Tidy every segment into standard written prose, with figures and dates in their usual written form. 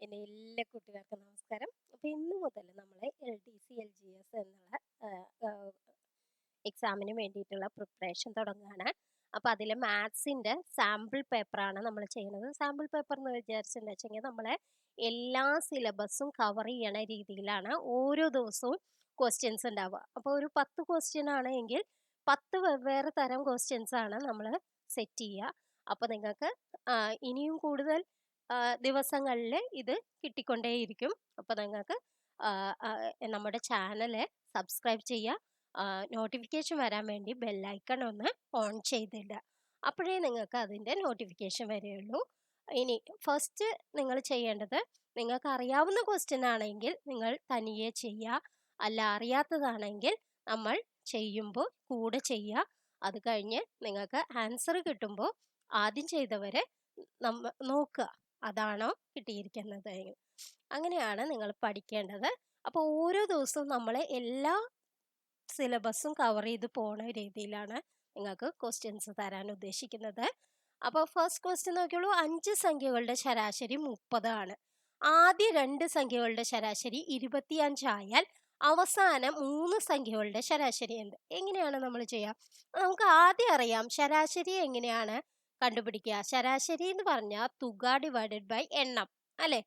എൻ്റെ എല്ലാ കുട്ടികൾക്കും നമസ്കാരം. അപ്പോൾ ഇന്ന് മുതൽ നമ്മൾ LDC LGS എന്നുള്ള എക്സാമിന് വേണ്ടിയിട്ടുള്ള പ്രിപ്പറേഷൻ തുടങ്ങുകയാണ്. അപ്പോൾ അതിൽ മാത്സിൻ്റെ സാമ്പിൾ പേപ്പറാണ് നമ്മൾ ചെയ്യുന്നത്. സാമ്പിൾ പേപ്പർ എന്ന് വിചാരിച്ചെന്ന് വെച്ചെങ്കിൽ നമ്മളെ എല്ലാ സിലബസും കവർ ചെയ്യണ രീതിയിലാണ് ഓരോ ദിവസവും ക്വസ്റ്റ്യൻസ് ഉണ്ടാവുക. അപ്പോൾ ഒരു 10 ക്വസ്റ്റ്യൻ ആണ് എങ്കിൽ 10 വെവ്വേറെ തരം ക്വസ്റ്റ്യൻസ് ആണ് നമ്മൾ സെറ്റ് ചെയ്യുക. അപ്പോൾ നിങ്ങൾക്ക് ഇനിയും കൂടുതൽ ദിവസങ്ങളിൽ ഇത് കിട്ടിക്കൊണ്ടേയിരിക്കും. അപ്പോൾ നിങ്ങൾക്ക് നമ്മുടെ ചാനൽ സബ്സ്ക്രൈബ് ചെയ്യുക. നോട്ടിഫിക്കേഷൻ വരാൻ വേണ്ടി ബെല്ലൈക്കൺ ഒന്ന് ഓൺ ചെയ്തിടുക. അപ്പോഴേ നിങ്ങൾക്ക് അതിൻ്റെ നോട്ടിഫിക്കേഷൻ വരികയുള്ളൂ. ഇനി ഫസ്റ്റ് നിങ്ങൾ ചെയ്യേണ്ടത്, നിങ്ങൾക്ക് അറിയാവുന്ന ക്വസ്റ്റ്യൻ ആണെങ്കിൽ നിങ്ങൾ തനിയെ ചെയ്യുക. അല്ല അറിയാത്തതാണെങ്കിൽ നമ്മൾ ചെയ്യുമ്പോൾ കൂടെ ചെയ്യുക. അത് കഴിഞ്ഞ് നിങ്ങൾക്ക് ആൻസർ കിട്ടുമ്പോൾ ആദ്യം ചെയ്തവരെ നോക്കുക, അതാണോ കിട്ടിയിരിക്കുന്നത്. അങ്ങനെയാണ് നിങ്ങൾ പഠിക്കേണ്ടത്. അപ്പോൾ ഓരോ ദിവസവും നമ്മൾ എല്ലാ സിലബസും കവർ ചെയ്ത് പോണ രീതിയിലാണ് നിങ്ങൾക്ക് ക്വസ്റ്റ്യൻസ് തരാൻ ഉദ്ദേശിക്കുന്നത്. അപ്പോൾ ഫസ്റ്റ് ക്വസ്റ്റ്യൻ നോക്കിയോളൂ. 5 സംഖ്യകളുടെ ശരാശരി 30 ആണ്. ആദ്യ 2 സംഖ്യകളുടെ ശരാശരി 25 ആയാൽ അവസാനം 3 സംഖ്യകളുടെ ശരാശരി എന്ത്? എങ്ങനെയാണ് നമ്മൾ ചെയ്യുക? നമുക്ക് ആദ്യം അറിയാം ശരാശരി എങ്ങനെയാണ് കണ്ടുപിടിക്കുക. ശരാശരി എന്ന് പറഞ്ഞാൽ തുക ഡിവൈഡഡ് ബൈ എണ്ണം അല്ലെ.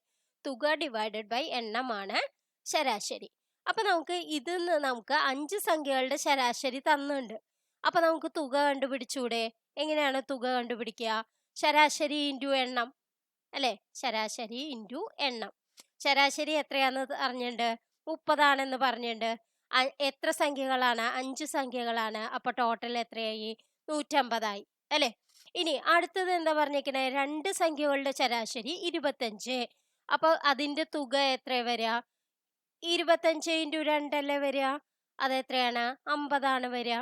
തുക ഡിവൈഡഡ് ബൈ എണ്ണമാണ് ശരാശരി. അപ്പൊ നമുക്ക് ഇതിന്ന് നമുക്ക് 5 സംഖ്യകളുടെ ശരാശരി തന്നുണ്ട്. അപ്പൊ നമുക്ക് തുക കണ്ടുപിടിച്ചൂടെ? എങ്ങനെയാണ് തുക കണ്ടുപിടിക്കുക? ശരാശരി ഇൻറ്റു എണ്ണം അല്ലെ. ശരാശരി ഇൻറ്റു എണ്ണം. ശരാശരി എത്രയാന്ന് പറഞ്ഞിട്ടുണ്ട്? 30 ആണെന്ന് പറഞ്ഞിട്ടുണ്ട്. എത്ര സംഖ്യകളാണ്? 5 സംഖ്യകളാണ്. അപ്പൊ ടോട്ടൽ എത്രയായി? 150 ആയി അല്ലെ. ഇനി അടുത്തത് എന്താ പറഞ്ഞേക്കണേ? 2 സംഖ്യകളുടെ ശരാശരി 25. അപ്പൊ അതിന്റെ തുക എത്ര വരിക? 25 ഇൻറ്റു 2 അല്ലേ വരിക. അതെത്രയാണ്? 50 ആണ് വരിക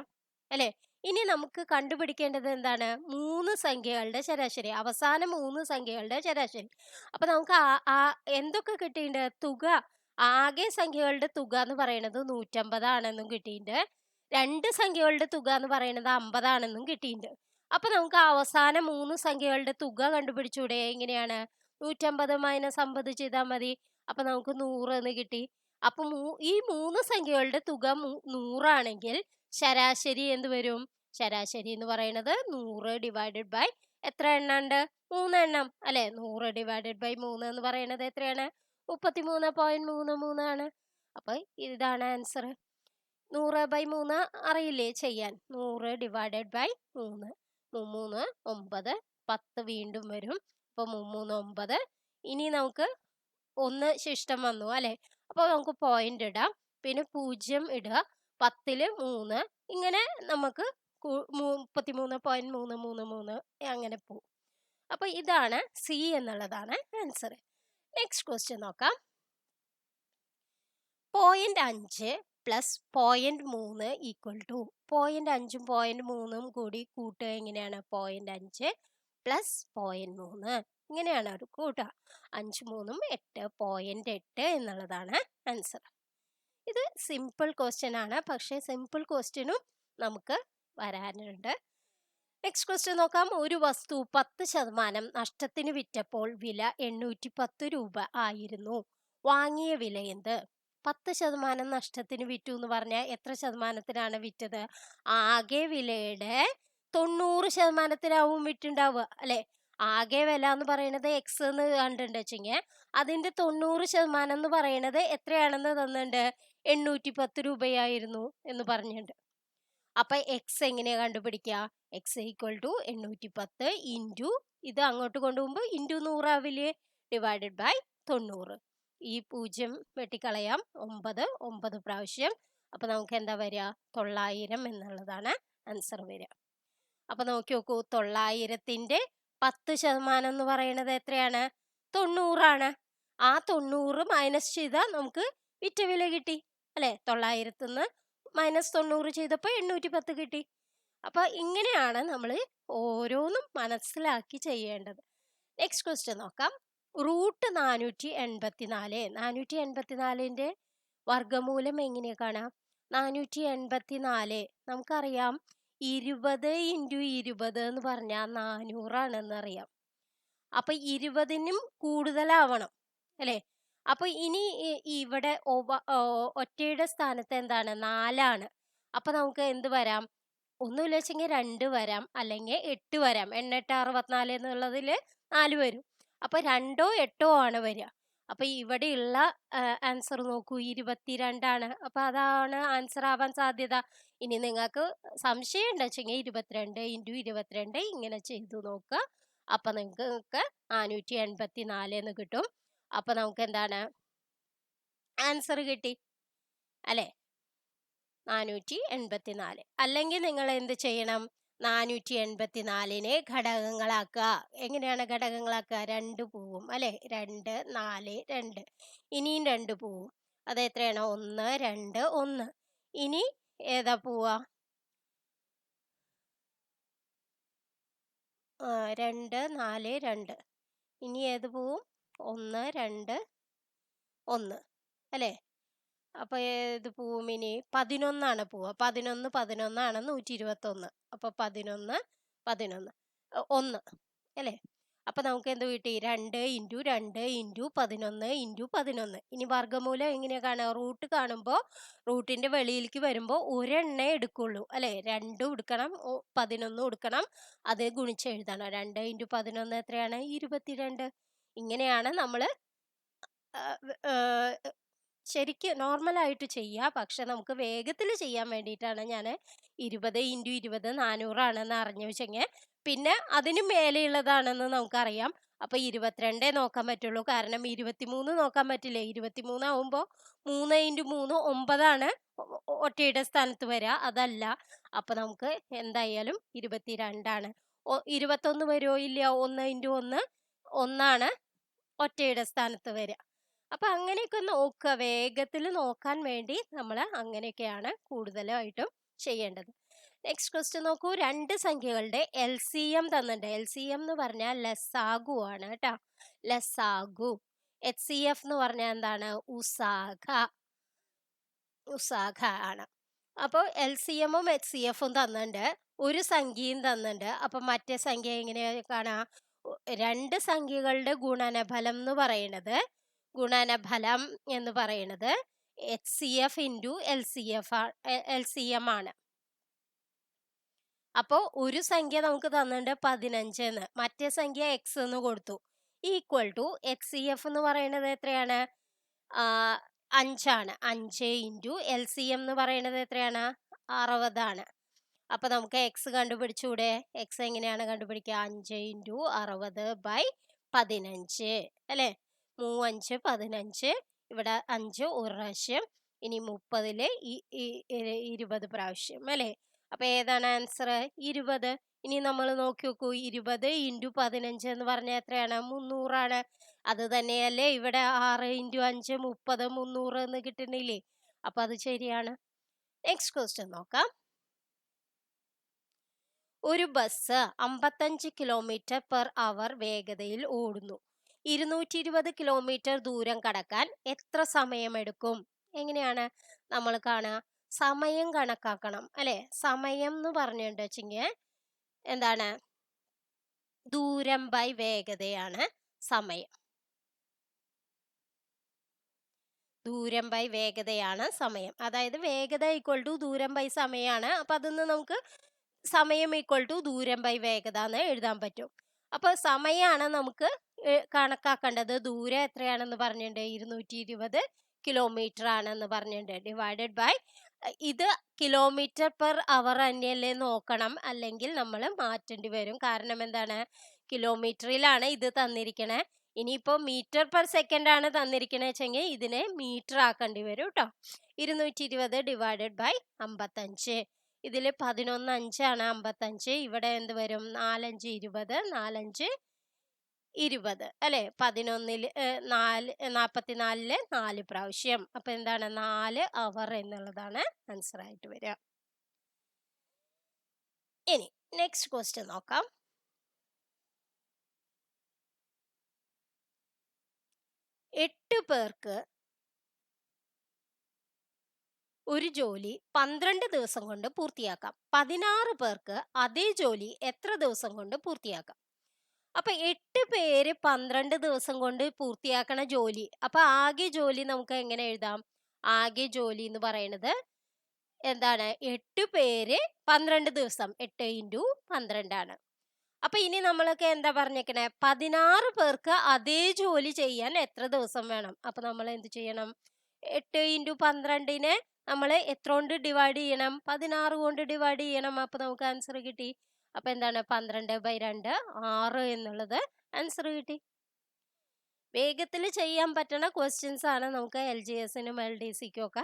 അല്ലെ. ഇനി നമുക്ക് കണ്ടുപിടിക്കേണ്ടത് എന്താണ്? 3 സംഖ്യകളുടെ ശരാശരി, അവസാനം 3 സംഖ്യകളുടെ ശരാശരി. അപ്പൊ നമുക്ക് എന്തൊക്കെ കിട്ടിയിട്ടുണ്ട്? തുക, ആകെ സംഖ്യകളുടെ തുക എന്ന് പറയുന്നത് 150 ആണെന്നും കിട്ടിയിട്ടുണ്ട്. 2 സംഖ്യകളുടെ തുക എന്ന് പറയുന്നത് 50 ആണെന്നും കിട്ടിയിട്ടുണ്ട്. അപ്പൊ നമുക്ക് അവസാനം 3 സംഖ്യകളുടെ തുക കണ്ടുപിടിച്ചൂടെ? എങ്ങനെയാണ്? 150 മൈനസ് 50 ചെയ്താൽ മതി. അപ്പൊ നമുക്ക് 100 എന്ന് കിട്ടി. അപ്പൊ ഈ 3 സംഖ്യകളുടെ തുക 100 ആണെങ്കിൽ ശരാശരി എന്ത് വരും? ശരാശരി എന്ന് പറയുന്നത് 100 ഡിവൈഡഡ് ബൈ എത്ര എണ്ണം ഉണ്ട്? 3 എണ്ണം അല്ലെ. 100 ഡിവൈഡഡ് ബൈ 3 എന്ന് പറയുന്നത് എത്രയാണ്? 33.33 ആണ്. അപ്പൊ ഇതാണ് ആൻസർ. 100 ബൈ 3 അറിയില്ലേ ചെയ്യാൻ? 100 ഡിവൈഡഡ് ബൈ 3. 3 9 10 വീണ്ടും വരും. അപ്പൊ 3 9. ഇനി നമുക്ക് 1 ശിഷ്ടം വന്നു അല്ലെ. അപ്പോൾ നമുക്ക് പോയിന്റ് ഇടാം, പിന്നെ 0 ഇടുക, 10ൽ 3, ഇങ്ങനെ നമുക്ക് 33.333 അങ്ങനെ പോകും. അപ്പൊ ഇതാണ് സി എന്നുള്ളതാണ് ആൻസർ. നെക്സ്റ്റ് ക്വസ്റ്റ്യൻ നോക്കാം. 0.5 പ്ലസ് 0.3 ഈക്വൽ ടു. 0.5ഉം 0.3ഉം കൂടി കൂട്ടുക എങ്ങനെയാണ്? 0.5 പ്ലസ് 0.3 ഇങ്ങനെയാണ് ഒരു കൂട്ടുക. 5 3ഉം 8, 0.8 എന്നുള്ളതാണ് ആൻസർ. ഇത് സിമ്പിൾ ക്വസ്റ്റ്യൻ ആണ്, പക്ഷേ സിമ്പിൾ ക്വസ്റ്റ്യനും നമുക്ക് വരാനുണ്ട്. നെക്സ്റ്റ് ക്വസ്റ്റ്യൻ നോക്കാം. ഒരു വസ്തു 10% നഷ്ടത്തിന് വിറ്റപ്പോൾ വില 810 രൂപ ആയിരുന്നു. വാങ്ങിയ വില എന്ത്? 10% നഷ്ടത്തിന് വിറ്റു എന്ന് പറഞ്ഞാൽ എത്ര ശതമാനത്തിനാണ് വിറ്റത്? ആകെ വിലയുടെ 90%-നാവും വിറ്റുണ്ടാവുക അല്ലെ. ആകെ വില എന്ന് പറയുന്നത് എക്സ് എന്ന് കണ്ടിട്ടുണ്ട് വെച്ചെങ്കിൽ അതിന്റെ 90% എന്ന് പറയുന്നത് എത്രയാണെന്ന് തന്നിട്ടുണ്ട്? 810 രൂപയായിരുന്നു എന്ന് പറഞ്ഞിട്ടുണ്ട്. അപ്പൊ എക്സ് എങ്ങനെയാ കണ്ടുപിടിക്കുക? എക്സ് ഈക്വൽ ടു 810 ഇൻറ്റു ഇത് അങ്ങോട്ട് കൊണ്ടുപോകുമ്പോൾ ഇൻറ്റു 100 ആവില്ലേ, ഡിവൈഡഡ് ബൈ 90. ഈ 0 വെട്ടിക്കളയാം. 9 പ്രാവശ്യം. അപ്പൊ നമുക്ക് എന്താ വരിക? 900 എന്നുള്ളതാണ് ആൻസർ വരിക. അപ്പൊ നോക്കി നോക്കൂ, 900ന്റെ 10% എന്ന് പറയുന്നത് എത്രയാണ്? 90 ആണ്. ആ 90 മൈനസ് ചെയ്താൽ നമുക്ക് വിറ്റ വില കിട്ടി അല്ലെ. 900-ന്ന് മൈനസ് 90 ചെയ്തപ്പോൾ 810 കിട്ടി. അപ്പൊ ഇങ്ങനെയാണ് നമ്മൾ ഓരോന്നും മനസ്സിലാക്കി ചെയ്യേണ്ടത്. നെക്സ്റ്റ് ക്വസ്റ്റ്യൻ നോക്കാം. റൂട്ട് 484. 484ന്റെ വർഗമൂലം എങ്ങനെ കാണാം? 484 നമുക്കറിയാം 20 ഇൻറ്റു 20 എന്ന് പറഞ്ഞാൽ 400 ആണെന്ന് അറിയാം. അപ്പൊ 20നും കൂടുതലാവണം അല്ലേ? അപ്പൊ ഇനി ഇവിടെ ഒറ്റയുടെ സ്ഥാനത്ത് എന്താണ് 4 അപ്പൊ നമുക്ക് എന്ത് വരാം? ഒന്നുമില്ല വെച്ചെങ്കിൽ 2 വരാം, അല്ലെങ്കിൽ 8 വരാം. 8 8 64 എന്നുള്ളതിൽ 4 വരും. അപ്പൊ 2ഓ 8ഓ ആണ് വരിക. അപ്പൊ ഇവിടെയുള്ള ആൻസർ നോക്കൂ, 22 അപ്പൊ അതാണ് ആൻസർ ആവാൻ സാധ്യത. ഇനി നിങ്ങൾക്ക് സംശയം ഉണ്ട് വെച്ചെങ്കിൽ 22 × 22 ഇങ്ങനെ ചെയ്തു നോക്കുക. അപ്പൊ നിങ്ങൾക്ക് 484 എന്ന് കിട്ടും. അപ്പൊ നമുക്ക് എന്താണ് ആൻസർ കിട്ടി അല്ലെ? 484. അല്ലെങ്കിൽ നിങ്ങൾ എന്ത് ചെയ്യണം? 484നെ ഘടകങ്ങളാക്കുക. എങ്ങനെയാണ് ഘടകങ്ങളാക്കുക? 2 പോവും അല്ലെ? 2 4 2 ഇനിയും 2 പോവും. അത് എത്രയാണ്? 1 2 1. ഇനി ഏതാ പോവാ? 2 4 2. ഇനി ഏത് പോവും? 1 2 1 അല്ലേ? അപ്പൊ ഏത് പോവും? ഇനി 11 പോവുക. 11 11 ആണ് 121. അപ്പൊ 11 11 1 അല്ലേ? അപ്പൊ നമുക്ക് എന്ത് കിട്ടി? 2 × 2 × 11 × 11. ഇനി വർഗ്ഗമൂലം എങ്ങനെയാ കാണുക? റൂട്ട് കാണുമ്പോൾ റൂട്ടിന്റെ വെളിയിലേക്ക് വരുമ്പോൾ ഒരെണ്ണേ എടുക്കുള്ളൂ അല്ലെ? 2 എടുക്കണം, 11 എടുക്കണം, അത് ഗുണിച്ചെഴുതണം. 2 × 11 എത്രയാണ്? 22. ഇങ്ങനെയാണ് നമ്മൾ ശരിക്ക് നോർമലായിട്ട് ചെയ്യുക. പക്ഷെ നമുക്ക് വേഗത്തിൽ ചെയ്യാൻ വേണ്ടിയിട്ടാണ് ഞാൻ 20 × 20 400 ആണെന്ന് അറിഞ്ഞു വെച്ചെങ്കിൽ പിന്നെ അതിന് മേലെയുള്ളതാണെന്ന് നമുക്കറിയാം. അപ്പൊ 22 നോക്കാൻ പറ്റുള്ളൂ. കാരണം 23 നോക്കാൻ പറ്റില്ല. 23 ആവുമ്പോൾ 3 × 3 9 ഒറ്റയുടെ സ്ഥാനത്ത് വരിക. അതല്ല. അപ്പൊ നമുക്ക് എന്തായാലും 22. 21 വരുമോ? ഇല്ല. 1 × 1 1 ഒറ്റയുടെ സ്ഥാനത്ത് വരിക. അപ്പൊ അങ്ങനെയൊക്കെ നോക്കുക. വേഗത്തിൽ നോക്കാൻ വേണ്ടി നമ്മൾ അങ്ങനെയൊക്കെയാണ് കൂടുതലായിട്ടും ചെയ്യേണ്ടത്. നെക്സ്റ്റ് ക്വസ്റ്റ്യൻ നോക്കൂ. 2 സംഖ്യകളുടെ LCM തന്നിട്ടുണ്ട്. LCM എന്ന് പറഞ്ഞാൽ ലസാഗു ആണ് കേട്ടോ. ലസാഗു. HCF എന്ന് പറഞ്ഞാൽ എന്താണ്? ഉസാഖ. ഉസാഖ ആണ്. അപ്പോൾ LCM ഉം HCF ഉം തന്നിട്ടുണ്ട്. ഒരു സംഖ്യയും തന്നിട്ടുണ്ട്. അപ്പൊ മറ്റേ സംഖ്യ എങ്ങനെയാ കാണാ? 2 സംഖ്യകളുടെ ഗുണനഫലം എന്ന് പറയുന്നത് HCF × LCM ആണ്. അപ്പോ ഒരു സംഖ്യ നമുക്ക് തന്നിട്ടുണ്ട് 15 എന്ന്, മറ്റേ സംഖ്യ x എന്ന് കൊടുത്തു. ഈക്വൽ ടു HCF എന്ന് പറയുന്നത് എത്രയാണ്? 5 ആണ്. 5 × LCM എന്ന് പറയുന്നത് എത്രയാണ്? 60 ആണ്. അപ്പൊ നമുക്ക് x കണ്ടുപിടിച്ചൂടെ? x എങ്ങനെയാണ് കണ്ടുപിടിക്കുക? 5 × 60/15 അല്ലെ? 3 5 15. ഇവിടെ 5 ഒരു പ്രാവശ്യം, ഇനി 30ല് 20 പ്രാവശ്യം അല്ലെ? അപ്പൊ ഏതാണ് ആൻസർ? 20. ഇനി നമ്മൾ നോക്കി നോക്കൂ. 20 × 15 എന്ന് പറഞ്ഞാൽ എത്രയാണ്? 300 ആണ്. അത് തന്നെയല്ലേ ഇവിടെ 6 × 5 30 300 എന്ന് കിട്ടുന്നില്ലേ? അപ്പൊ അത് ശരിയാണ്. നെക്സ്റ്റ് ക്വസ്റ്റ്യൻ നോക്കാം. ഒരു ബസ് 55 km/h വേഗതയിൽ ഓടുന്നു. 220 കിലോമീറ്റർ ദൂരം കടക്കാൻ എത്ര സമയമെടുക്കും? എങ്ങനെയാണ് നമ്മൾ കാണുക? സമയം കണക്കാക്കണം അല്ലെ? സമയം എന്ന് പറഞ്ഞിട്ട് വെച്ചെങ്കിൽ എന്താണ്? ദൂരം ബൈ വേഗതയാണ് സമയം. ദൂരം ബൈ വേഗതയാണ് സമയം. അതായത് വേഗത ഈക്വൽ ടു ദൂരം ബൈ സമയമാണ്. അപ്പൊ അതിന്ന് നമുക്ക് സമയം ഈക്വൽ ടു ദൂരം ബൈ വേഗത എന്ന് എഴുതാൻ പറ്റും. അപ്പൊ സമയമാണ് നമുക്ക് കണക്കാക്കേണ്ടത്. ദൂരം എത്രയാണെന്ന് പറഞ്ഞിട്ടുണ്ട്? 220 കിലോമീറ്റർ ആണെന്ന് പറഞ്ഞിട്ടുണ്ട്. ഡിവൈഡഡ് ബൈ ഇത് km/h തന്നെയല്ലേ നോക്കണം, അല്ലെങ്കിൽ നമ്മൾ മാറ്റേണ്ടി വരും. കാരണം എന്താണ്? കിലോമീറ്ററിലാണ് ഇത് തന്നിരിക്കണേ. ഇനിയിപ്പോ m/s ആണ് തന്നിരിക്കണേ വെച്ചെങ്കിൽ ഇതിനെ മീറ്റർ ആക്കേണ്ടി വരും കേട്ടോ. 220 ഡിവൈഡഡ് ബൈ 55. ഇതില് 11 5 ആണ് 55. ഇവിടെ എന്ത് വരും? 4 5 20 4 5 20 അല്ലെ? 11ല് 44ല് 4 പ്രാവശ്യം. അപ്പൊ എന്താണ്? 4 അവർ എന്നുള്ളതാണ് ആൻസർ ആയിട്ട് വരിക. ഇനി നെക്സ്റ്റ് ക്വസ്റ്റ്യൻ നോക്കാം. എട്ട് പേർക്ക് ഒരു ജോലി 12 ദിവസം കൊണ്ട് പൂർത്തിയാക്കാം. 16 പേർക്ക് അതേ ജോലി എത്ര ദിവസം കൊണ്ട് പൂർത്തിയാക്കാം? അപ്പൊ 8 പേര് 12 ദിവസം കൊണ്ട് പൂർത്തിയാക്കണ ജോലി. അപ്പൊ ആകെ ജോലി നമുക്ക് എങ്ങനെ എഴുതാം? ആകെ ജോലി എന്ന് പറയുന്നത് എന്താണ്? 8 പേര് 12 ദിവസം. 8 ഇൻറ്റു 12 ആണ്. അപ്പൊ ഇനി നമ്മളൊക്കെ എന്താ പറഞ്ഞേക്കണേ? 16 പേർക്ക് അതേ ജോലി ചെയ്യാൻ എത്ര ദിവസം വേണം? അപ്പൊ നമ്മൾ എന്ത് ചെയ്യണം? 8 ഇൻറ്റു 12നെ നമ്മൾ എത്ര കൊണ്ട് ഡിവൈഡ് ചെയ്യണം? 16 കൊണ്ട് ഡിവൈഡ് ചെയ്യണം. അപ്പൊ നമുക്ക് ആൻസർ കിട്ടി. അപ്പൊ എന്താണ്? 12/2 6 എന്നുള്ളത് ആൻസർ കിട്ടി. വേഗത്തിൽ ചെയ്യാൻ പറ്റണ ക്വസ്റ്റ്യൻസ് ആണ് നമുക്ക് LGSനും LDCക്കും ഒക്കെ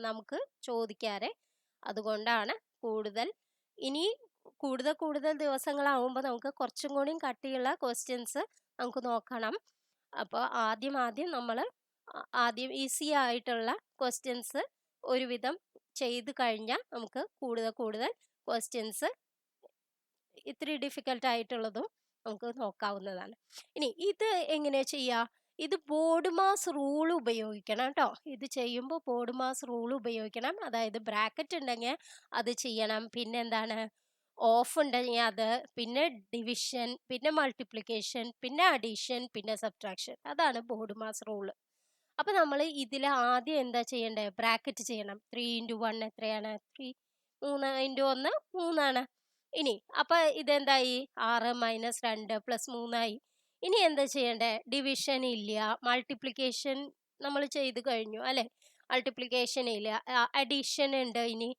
നമുക്ക് ചോദിക്കാറ്. അതുകൊണ്ടാണ് കൂടുതൽ ഇനി കൂടുതൽ ദിവസങ്ങളാവുമ്പോൾ നമുക്ക് കുറച്ചും കൂടി കട്ടിയുള്ള ക്വസ്റ്റ്യൻസ് നമുക്ക് നോക്കണം. അപ്പോൾ ആദ്യം നമ്മൾ ആദ്യം ഈസി ആയിട്ടുള്ള ക്വസ്റ്റ്യൻസ് ഒരുവിധം ചെയ്ത് കഴിഞ്ഞാൽ നമുക്ക് കൂടുതൽ ക്വസ്റ്റ്യൻസ് ഇത്തിരി ഡിഫിക്കൽട്ട് ആയിട്ടുള്ളതും നമുക്ക് നോക്കാവുന്നതാണ്. ഇനി ഇത് എങ്ങനെയാ ചെയ്യുക? ഇത് ബോർഡ് മാസ് റൂൾ ഉപയോഗിക്കണം കേട്ടോ. ഇത് ചെയ്യുമ്പോൾ ബോർഡ് മാസ് റൂൾ ഉപയോഗിക്കണം. അതായത് ബ്രാക്കറ്റ് ഉണ്ടെങ്കിൽ അത് ചെയ്യണം. പിന്നെ എന്താണ്? ഓഫ് ഉണ്ടെങ്കിൽ അത്, പിന്നെ ഡിവിഷൻ, പിന്നെ മൾട്ടിപ്ലിക്കേഷൻ, പിന്നെ അഡീഷൻ, പിന്നെ സബ്ട്രാക്ഷൻ. അതാണ് ബോർഡ് മാസ് റൂൾ. അപ്പൊ നമ്മൾ ഇതിൽ ആദ്യം എന്താ ചെയ്യേണ്ടത്? ബ്രാക്കറ്റ് ചെയ്യണം. 3 ഇൻറ്റു 1 എത്രയാണ്? 3. 3 ഇൻറ്റു 1 3 ഇനി അപ്പൊ ഇതെന്തായി? 6 - 2 + 3 ആയി. ഇനി എന്താ ചെയ്യണ്ടേ? ഡിവിഷൻ ഇല്ല, മൾട്ടിപ്ലിക്കേഷൻ നമ്മൾ ചെയ്ത് കഴിഞ്ഞു അല്ലെ? മൾട്ടിപ്ലിക്കേഷൻ ഇല്ല, അഡീഷൻ ഉണ്ട്. ഇനി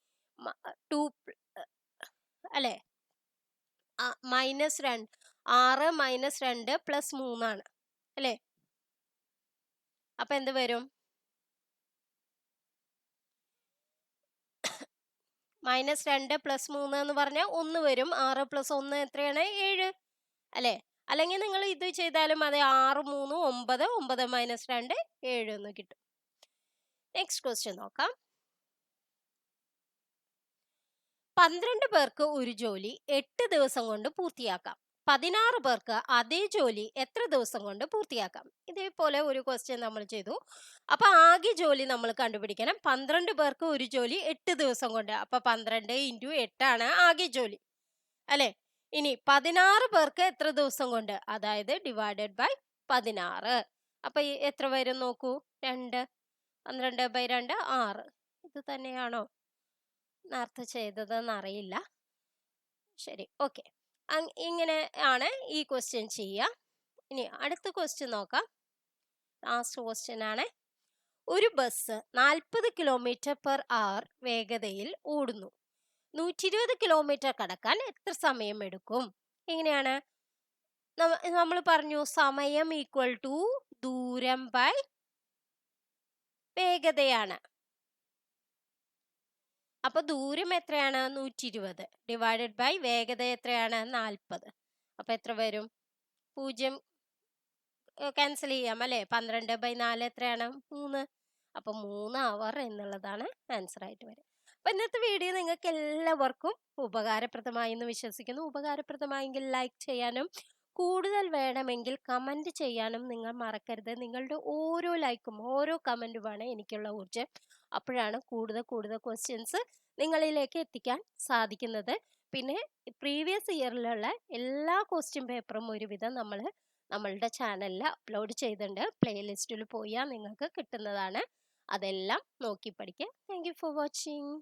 2 അല്ലെ? -2 6 - 2 + 3 ആണ് അല്ലെ? അപ്പൊ എന്ത് വരും? -2 + 3 എന്ന് പറഞ്ഞാൽ 1 വരും. 6 + 1 എത്രയാണ്? 7 അല്ലെ? അല്ലെങ്കിൽ നിങ്ങൾ ഇത് ചെയ്താലും മതി. 6 3 9 9 - 2 7 എന്ന് കിട്ടും. നെക്സ്റ്റ് ക്വസ്റ്റ്യൻ നോക്കാം. 12 പേർക്ക് ഒരു ജോലി 8 ദിവസം കൊണ്ട് പൂർത്തിയാക്കാം. 16 പേർക്ക് അതേ ജോലി എത്ര ദിവസം കൊണ്ട് പൂർത്തിയാക്കാം? ഇതേപോലെ ഒരു ക്വസ്റ്റ്യൻ നമ്മൾ ചെയ്തു. അപ്പൊ ആകെ ജോലി നമ്മൾ കണ്ടുപിടിക്കണം. 12 പേർക്ക് ഒരു ജോലി 8 ദിവസം കൊണ്ട്. അപ്പൊ 12 ഇൻറ്റു 8 ആണ് ആകെ ജോലി അല്ലെ? ഇനി 16 പേർക്ക് എത്ര ദിവസം കൊണ്ട്? അതായത് ഡിവൈഡഡ് ബൈ 16. അപ്പൊ എത്ര വരും നോക്കൂ? 2. 12/2 6. ഇത് തന്നെയാണോ നേരത്തെ ചെയ്തതെന്ന് അറിയില്ല. ശരി, ഓക്കെ. ഇങ്ങനെ ആണ് ഈ ക്വസ്റ്റ്യൻ ചെയ്യുക. ഇനി അടുത്ത ക്വസ്റ്റ്യൻ നോക്കാം. ലാസ്റ്റ് ക്വസ്റ്റ്യൻ ആണ്. ഒരു ബസ് 40 km/h വേഗതയിൽ ഓടുന്നു. 120 കിലോമീറ്റർ കടക്കാൻ എത്ര സമയം എടുക്കും? എങ്ങനെയാണ്? നമ്മൾ പറഞ്ഞു സമയം ഈക്വൽ ടു ദൂരം ബൈ വേഗതയാണ്. അപ്പൊ ദൂരം എത്രയാണ്? 120 ഡിവൈഡഡ് ബൈ വേഗത എത്രയാണ്? 40. അപ്പൊ എത്ര വരും? 0 ക്യാൻസൽ ചെയ്യാം അല്ലെ? 12/4 എത്രയാണ്? 3. അപ്പൊ 3 അവർ എന്നുള്ളതാണ് ആൻസർ ആയിട്ട് വരും. അപ്പൊ ഇന്നത്തെ വീഡിയോ നിങ്ങൾക്ക് എല്ലാവർക്കും ഉപകാരപ്രദമായി എന്ന് വിശ്വസിക്കുന്നു. ഉപകാരപ്രദമായെങ്കിൽ ലൈക്ക് ചെയ്യാനും കൂടുതൽ വേണമെങ്കിൽ കമന്റ് ചെയ്യാനും നിങ്ങൾ മറക്കരുത്. നിങ്ങളുടെ ഓരോ ലൈക്കും ഓരോ കമന്റുമാണ് എനിക്കുള്ള ഊർജ്ജം. അപ്പോഴാണ് കൂടുതൽ ക്വസ്റ്റ്യൻസ് നിങ്ങളിലേക്ക് എത്തിക്കാൻ സാധിക്കുന്നത്. പിന്നെ പ്രീവിയസ് ഇയറിലുള്ള എല്ലാ ക്വസ്റ്റ്യൻ പേപ്പറും ഒരുവിധം നമ്മളുടെ ചാനലിൽ അപ്ലോഡ് ചെയ്തിട്ടുണ്ട്. പ്ലേലിസ്റ്റിൽ പോയാൽ നിങ്ങൾക്ക് കിട്ടുന്നതാണ്. അതെല്ലാം നോക്കി പഠിക്കുക. Thank you for watching.